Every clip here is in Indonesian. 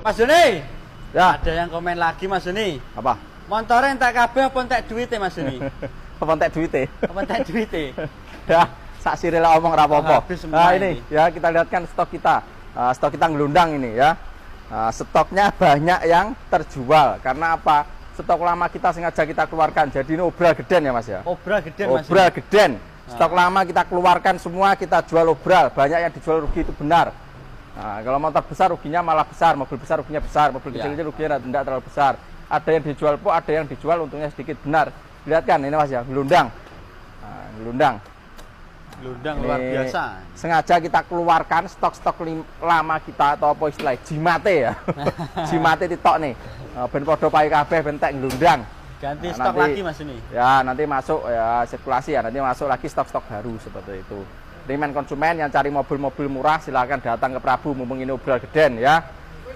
Mas Joni. Ya. Ada yang komen lagi Mas Joni. Apa? Motornya entek kabeh apa entek duite Mas Joni? Apa entek duite? Apa entek duite? Ya, sak sirila omong ra apa-apa. Nah, ini ya kita lihatkan stok kita. Stok kita ngelundang ini ya. Stoknya banyak yang terjual. Karena apa? Stok lama kita sengaja kita keluarkan. Jadi ini obral geden ya Mas ya. Obral geden Mas. Obral geden. Stok lama kita keluarkan semua, kita jual obral. Banyak yang dijual rugi itu benar. Nah, kalau motor besar ruginya malah besar, mobil besar ruginya besar, mobil kecil ruginya tidak terlalu besar. Ada yang dijual po, ada yang dijual untungnya sedikit, benar. Lihat kan ini Mas ya, gelundang. Nah, gelundang. Gelundang luar biasa. Sengaja kita keluarkan stok-stok lama kita atau apa istilah jimate ya. Jimate ditok nih. Ben podo payu kabeh bentek gelundang. Ganti stok nanti, lagi Mas ini. Ya, nanti masuk ya sirkulasi ya, nanti masuk lagi stok-stok baru seperti itu. Demand konsumen yang cari mobil-mobil murah silakan datang ke Prabu mumpung ini obral geden ya.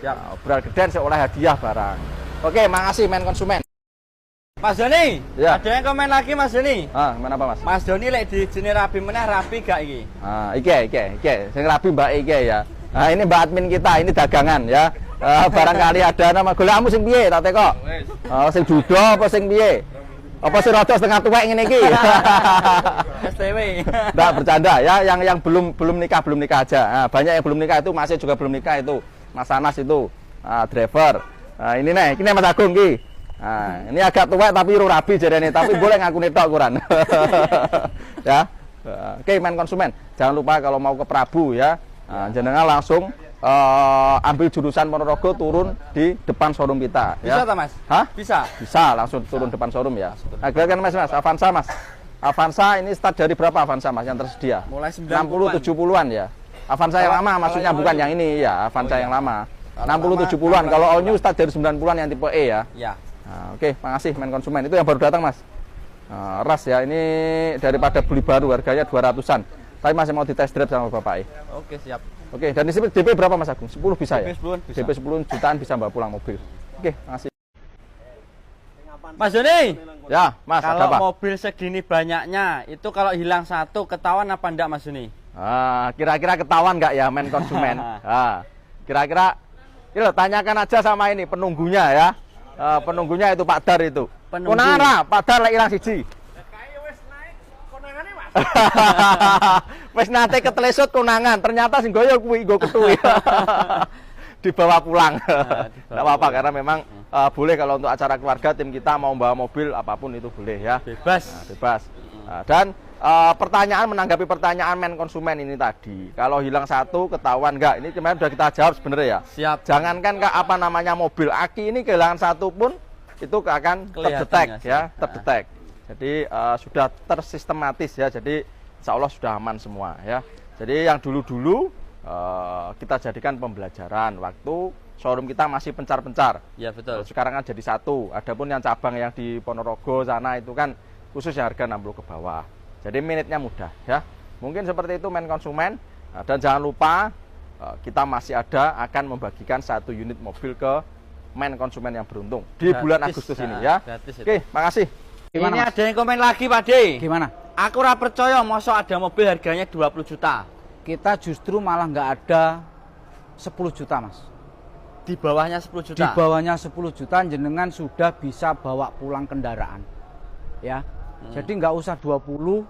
Ya, obral geden seolah hadiah barang. Oke, makasih men konsumen. Mas Joni, ya. Ada yang komen lagi Mas Joni. Gimana apa Mas? Mas Joni lek di jenis rapi meneh rapi gak iki? Iki. Sing rapi Mbak iki ya. Nah, ini Mbak admin kita, ini dagangan ya. Barangkali ada nama golekmu sing piye tak teko? Sing judo apa sing piye? Apa sih rada setengah tuwek ngene iki? STW. Enggak bercanda ya, yang belum nikah aja. Nah, banyak yang belum nikah itu masih juga belum nikah itu. Mas Anas itu driver. Nah, ini Mas Agung iki. Nah, ini agak tuwek tapi rabi jarene, tapi boleh ngaku netok ukuran. Ya. Oke, men konsumen. Jangan lupa kalau mau ke Prabu ya. Jenengan langsung ambil jurusan Ponorogo turun di depan showroom kita. Bisa ya. tak Mas? Hah? Bisa Langsung turun depan showroom ya. Nah, lihatkan Mas, Avanza Mas. Avanza ini start dari berapa Avanza Mas yang tersedia? Mulai 60 70-an ya. Avanza yang lama maksudnya bukan yang ini ya, Avanza yang lama. 60 70-an. Kalau all new start dari 90-an yang tipe E ya. Ya. Nah, oke, makasih men konsumen. Itu yang baru datang Mas. Ras ya, ini daripada beli baru harganya 200-an. Tapi masih mau dites drive sama Bapak E. Oke, siap. Oke, dan di sini DP berapa Mas Agung? 10 bisa ya? DP 10 DP 10 jutaan bisa bawa pulang mobil. Oke, makasih. Mas Joni. Ya, Mas, kalau ada apa? mobil segini banyaknya, itu kalau hilang satu ketahuan apa enggak Mas Joni? Kira-kira ketahuan nggak ya men konsumen? Kira-kira ini tanyakan aja sama ini penunggunya ya. Penunggunya itu Pak Dar itu. Konara, Pak Dar lek ilang siji. Wes nate ketelesut konangan, ternyata sing goyo kuwi nggo ketui. Dibawa pulang. Enggak apa-apa karena memang boleh kalau untuk acara keluarga tim kita mau bawa mobil apapun itu boleh ya. Bebas. Bebas. Dan pertanyaan menanggapi pertanyaan men konsumen ini tadi. Kalau hilang satu ketahuan enggak? Ini kemarin sudah kita jawab sebenarnya ya. Siap. Jangankan mobil aki ini kehilangan satu pun itu akan terdetek ya, terdetek. Jadi sudah tersistematis ya, jadi insya Allah sudah aman semua ya. Jadi yang dulu-dulu kita jadikan pembelajaran waktu showroom kita masih pencar-pencar. Ya betul. Sekarang kan jadi satu. Adapun yang cabang yang di Ponorogo sana itu kan khusus yang harga 60 ke bawah. Jadi minitnya mudah ya. Mungkin seperti itu men konsumen. Dan jangan lupa kita masih akan membagikan 1 unit mobil ke men konsumen yang beruntung di bulan Agustus ini ya. Oke, makasih. Gimana, ini Mas? Ada yang komen lagi Pak De. Gimana? Aku ora percaya mosok ada mobil harganya 20 juta. Kita justru malah nggak ada 10 juta Mas. Di bawahnya 10 juta? Di bawahnya 10 juta jenengan sudah bisa bawa pulang kendaraan. Ya. Jadi nggak usah 20,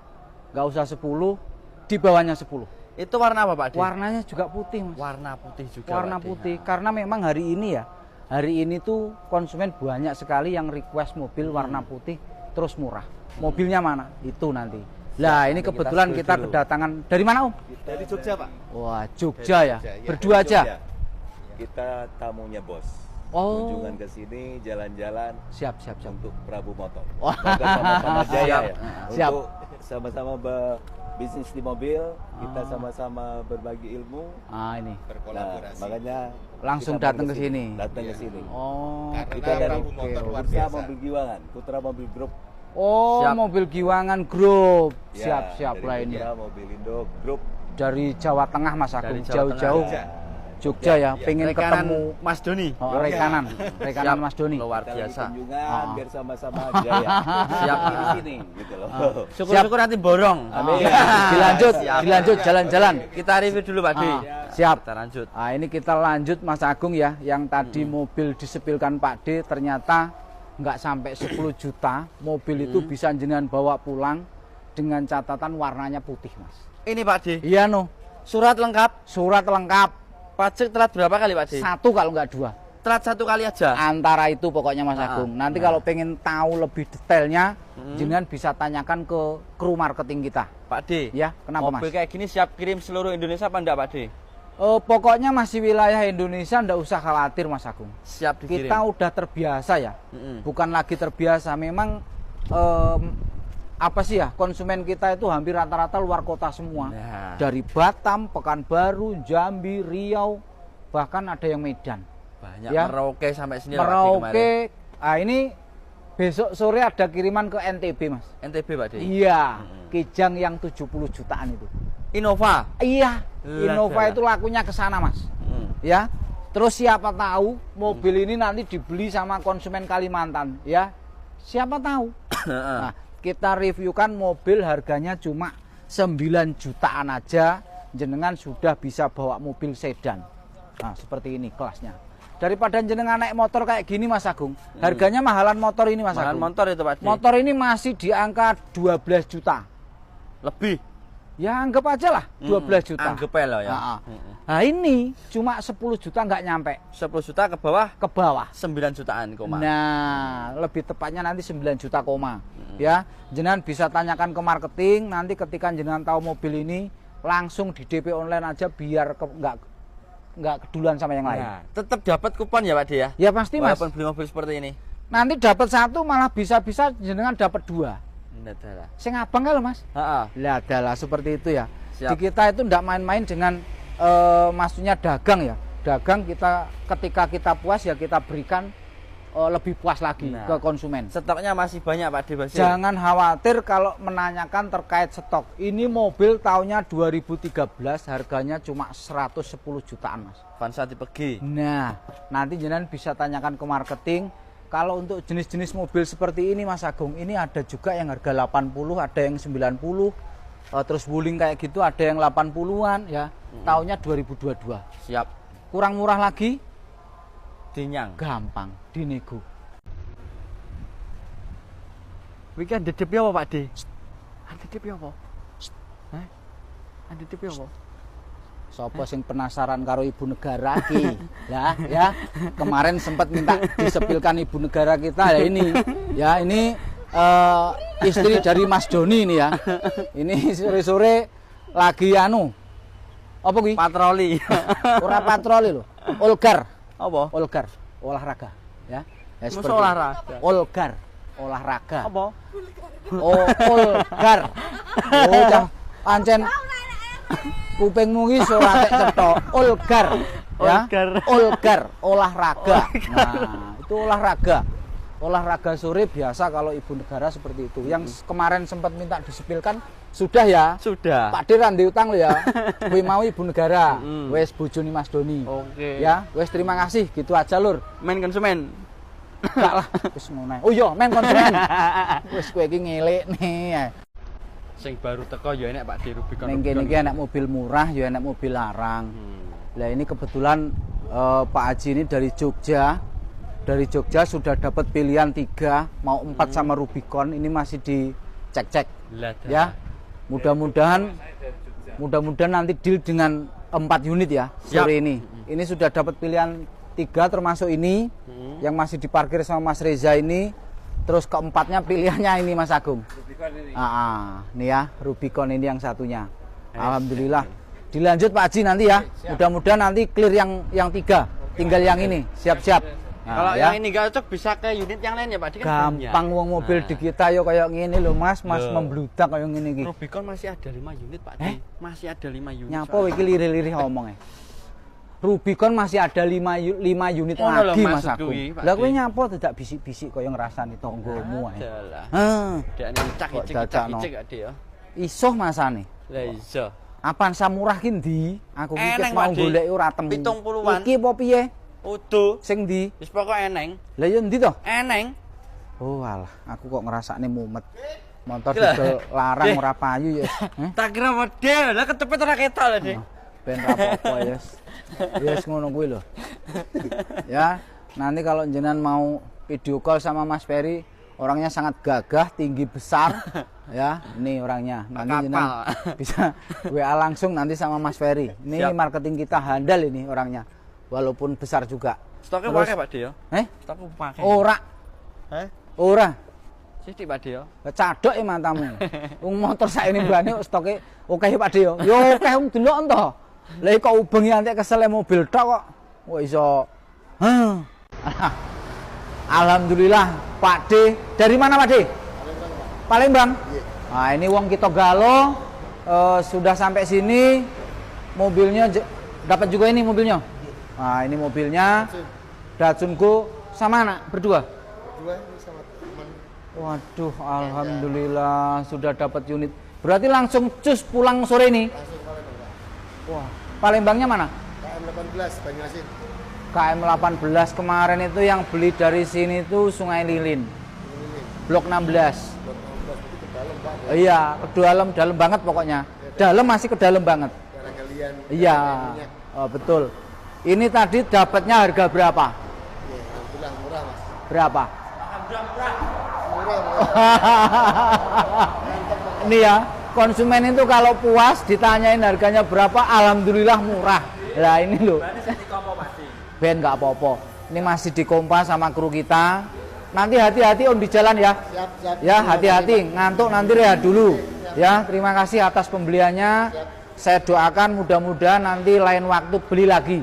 nggak usah 10, di bawahnya 10. Itu warna apa Pak De? Warnanya juga putih Mas. Warna putih juga. Warna putih. Karena memang hari ini tuh konsumen banyak sekali yang request mobil warna putih terus murah. Mobilnya mana? Itu nanti. Lah ini kebetulan kita kedatangan dari mana Om? Dari Jogja Pak. Wah Jogja ya. Berdua aja. Jogja. Kita tamunya bos. Oh. Kunjungan ke sini jalan-jalan. Siap. Untuk Prabu Motor. Wah. Sama-sama jaya ya. Siap. Untuk sama-sama bisnis di mobil, kita sama-sama berbagi ilmu. Ini. Berkolaborasi. Makanya langsung datang ke sini. Datang ke sini. Oh. Kita dari Putra Mobil Giwangan, Putra Mobil Group. Oh, Siap. Mobil Giwangan Group. Ya, Siap lah ini. Putra Mobil Indo Group. Dari Jawa Tengah Mas Agung, Dari Jawa jauh-jauh. Tengah. Jogja ya, pengen Rekanan ketemu Mas Doni. oh, rekanan Siap. Mas Doni. Luar Kita lagi biasa. kunjungan biar sama-sama gaya. Siap. Di sini gitu loh. Syukur-syukur nanti borong. Amin. Dilanjut, Siap. dilanjut jalan-jalan. Kita review dulu Pak D. Siap. Kita lanjut. Nah, ini kita lanjut Mas Agung ya, yang tadi mobil disepilkan Pak D ternyata nggak sampai 10 juta, mobil itu bisa jenengan bawa pulang dengan catatan warnanya putih Mas. Ini Pak D. Iya no, Surat lengkap. surat lengkap, Pajak telat berapa kali Pak D? 1 kalau nggak 2. Telat 1 kali aja. Antara itu pokoknya Mas Agung. Nanti kalau pengen tahu lebih detailnya, jenengan bisa tanyakan ke kru marketing kita. Pak D. Ya, kenapa Mobil Mas? kayak gini siap kirim seluruh Indonesia apa enggak Pak D? Pokoknya masih wilayah Indonesia, ndak usah khawatir Mas Agung. Siap dikirim. Kita udah terbiasa ya, bukan lagi terbiasa. Memang apa sih ya, konsumen kita itu hampir rata-rata luar kota semua. Nah. Dari Batam, Pekanbaru, Jambi, Riau, bahkan ada yang Medan. Banyak Ya. Merauke sampai sini Pak D kemarin. Merauke, ah ini besok sore ada kiriman ke NTB Mas. NTB Pak D. Iya, Kijang yang 70 jutaan itu. Innova. Iya, Lah, Innova lah. itu lakunya ke sana Mas. Ya. Terus siapa tahu mobil ini nanti dibeli sama konsumen Kalimantan, ya. Siapa tahu. Nah, kita reviewkan mobil harganya cuma 9 jutaan aja, jenengan sudah bisa bawa mobil sedan. Nah, seperti ini kelasnya. Daripada jenengan naik motor kayak gini Mas Agung, harganya mahalan motor ini Mas Mahalan Agung. motor itu Pak D. Motor ini masih di angka 12 juta. Lebih. Ya anggap aja lah 12 juta. Anggap aja lah ya. Nah ini cuma 10 juta nggak nyampe 10 juta ke bawah ke bawah. 9 jutaan koma. Nah, lebih tepatnya nanti 9 juta koma. Ya, jenengan bisa tanyakan ke marketing, nanti ketika jenengan tahu mobil ini langsung di DP online aja biar nggak keduluan sama yang lain. Nah, tetap dapat kupon ya Pak D ya. Ya pasti Mas. Walaupun beli mobil seperti ini. Nanti dapat 1 malah bisa-bisa jenengan dapat 2. Enggak ada lah. Sing abang kalau Mas? Heeh. Lah adalah seperti itu ya. Siap. Di kita itu ndak main-main dengan maksudnya dagang ya. Dagang kita ketika kita puas ya kita berikan lebih puas lagi Nah. ke konsumen. Stoknya masih banyak Pak D Basir. Jangan khawatir kalau menanyakan terkait stok. Ini mobil tahunnya 2013 harganya cuma 110 jutaan Mas. Vansa tipe G. Nah, nanti jenengan bisa tanyakan ke marketing. Kalau untuk jenis-jenis mobil seperti ini Mas Agung, ini ada juga yang harga 80, ada yang 90. Terus wuling kayak gitu ada yang 80-an ya. Tahunnya 2022. Siap. Kurang murah lagi, Dinyang. gampang dinego. Weekend dedep ya apa Pak D? Dedep ya apa? Hah? Dedep ya apa? Sopo sing penasaran karo ibu negara ki lah ya, kemarin sempat minta disepilkan ibu negara kita ya ini ya, ini istri dari Mas Doni ini ya, ini sore-sore lagi anu apa kuwi, Patroli. ora patroli loh, olgar Apa? olahraga ya, ya Masa olahraga? olahraga Apa? olgar oh cah pancen kupingmu ki ora tek cetok. Olgar ya. Olgar olahraga. Nah, itu olahraga sore biasa kalau ibu negara seperti itu. Yang kemarin sempat minta disepilkan sudah ya. Sudah. Pak Dir andi utang lo ya. Kuwi mau ibu negara. Wes bojone Mas Doni. Oke. Ya, wes terima kasih gitu aja lur. Main konsumen. Enggak lah, wis ngono. Oh iya, men konsumen. Wis kowe iki ngelek nih. Sing baru teko ya enek Pak D Rubicon. Neng kene iki enak mobil murah, ya enak mobil larang. Nah ini kebetulan Pak Haji ini dari Jogja. Dari Jogja sudah dapat pilihan 3, mau 4 sama Rubicon. Ini masih dicek-cek. Ya. Mudah-mudahan nanti deal dengan 4 unit ya sore ini. Ini sudah dapat pilihan 3 termasuk ini yang masih diparkir sama Mas Reza ini. Terus keempatnya pilihannya ini Mas Agung. Nih ya, Rubicon ini yang satunya. Alhamdulillah. Dilanjut Pak Haji nanti ya. Mudah-mudahan nanti clear yang 3. Tinggal yang ini, siap-siap. Kalau yang ini gak cocok bisa ke unit yang lain ya Pak D kan. Gampang wong mobil di kita yo kayak ngene lho Mas, membludak kayak ngene iki. Rubicon masih ada 5 unit Pak D. Masih ada 5 unit. Nyapa iki lirih-lirih ngomongnya. Rubicon masih ada 5 unit Oh, lagi lho, Mas maksud Agung. kuwi, Pak Lah kowe D. nyapa tidak bisik-bisik kaya ngrasani tanggamu ae. Adalah. Heeh. Dek nih cak Kok icik dadakno. Pak D ya. Iso masane. Lah iso. Avanza murah ki ndi? Aku ki Eneng, mau Pak Di. golek ora temu. 70-an. Iki apa piye? Udu. Sing ndi? Wis pokok eneng. Lah yo ndi to? Eneng. Oh alah, aku kok ngerasakne mumet. Motor Gila. didol larang Dek. ora payu ya. Tak kira model, lah kecepet ora ketok lho, Dik. Ben ra apa-apa yes. Yes ngono kuwi lho. Ya, nanti kalau jenengan mau video call sama Mas Ferry, orangnya sangat gagah, tinggi besar. Ya, ini orangnya. Nanti Kapal. jenengan bisa WA langsung nanti sama Mas Ferry. Ini Siap. marketing kita handal ini orangnya. Walaupun besar juga. Stoknya Terus- pakai Pak Dio. Stoknya pakai. Ora, Heh? ora. Sithik Pak Dio. Cadok ya matamu. Wong motor saiki bane stoke oke Pak Dio. Yo oke wong delok ento. Lah kok ubengi antek kesel mobil tok kok. Kok iso. Heh. Alhamdulillah Pak D. Dari mana Pak D? Palembang. Nah, ini wong kita galo sudah sampai sini. Mobilnya dapat juga ini mobilnya. Nah, ini mobilnya. Datsunku sama anak berdua. Waduh, alhamdulillah sudah dapat unit. Berarti langsung cus pulang sore ini. Wah, Palembangnya mana? KM 18 Banyuasin. KM 18 kemarin itu yang beli dari sini tuh Sungai Lilin. Blok 16. Iya, ke dalam banget pokoknya. Dalam masih ke dalam banget. Daerah Galian. Iya, oh, betul. Ini tadi dapatnya harga berapa? Iya, alhamdulillah murah, Mas. Berapa? Murah, murah. Ini ya, konsumen itu kalau puas ditanyain harganya berapa, alhamdulillah murah. Lah ini loh. Ben nggak apa-apa. Ini masih dikompas sama kru kita. Nanti hati-hati Om di jalan ya. Siap, siap. Ya hati-hati, ngantuk nanti rehat dulu. Ya terima kasih atas pembeliannya. Saya doakan mudah-mudahan nanti lain waktu beli lagi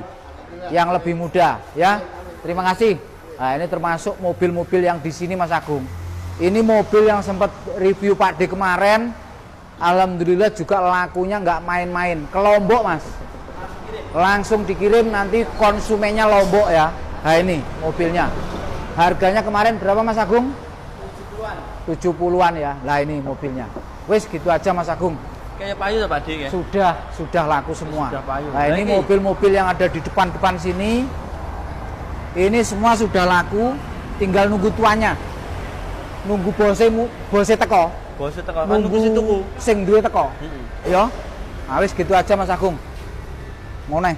yang lebih mudah. Ya terima kasih. Nah ini termasuk mobil-mobil yang di sini Mas Agung. Ini mobil yang sempat review Pak D kemarin. Alhamdulillah juga lakunya nggak main-main. Ke Lombok Mas. Langsung dikirim nanti konsumennya Lombok ya. Nah ini mobilnya. Harganya kemarin berapa Mas Agung? 70-an ya. Lah ini mobilnya. Wis gitu aja Mas Agung. Kayak payu tuh Pak Dik ya. Sudah laku semua. Sudah payu. Nah ini Lagi. mobil-mobil yang ada di depan-depan sini. Ini semua sudah laku. Tinggal nunggu tuanya. Nunggu bose teko. Bos teko kan nunggu situ ku. Sing duwe teko. Heeh. Ya. Nah, wis gitu aja Mas Agung. Mau nih.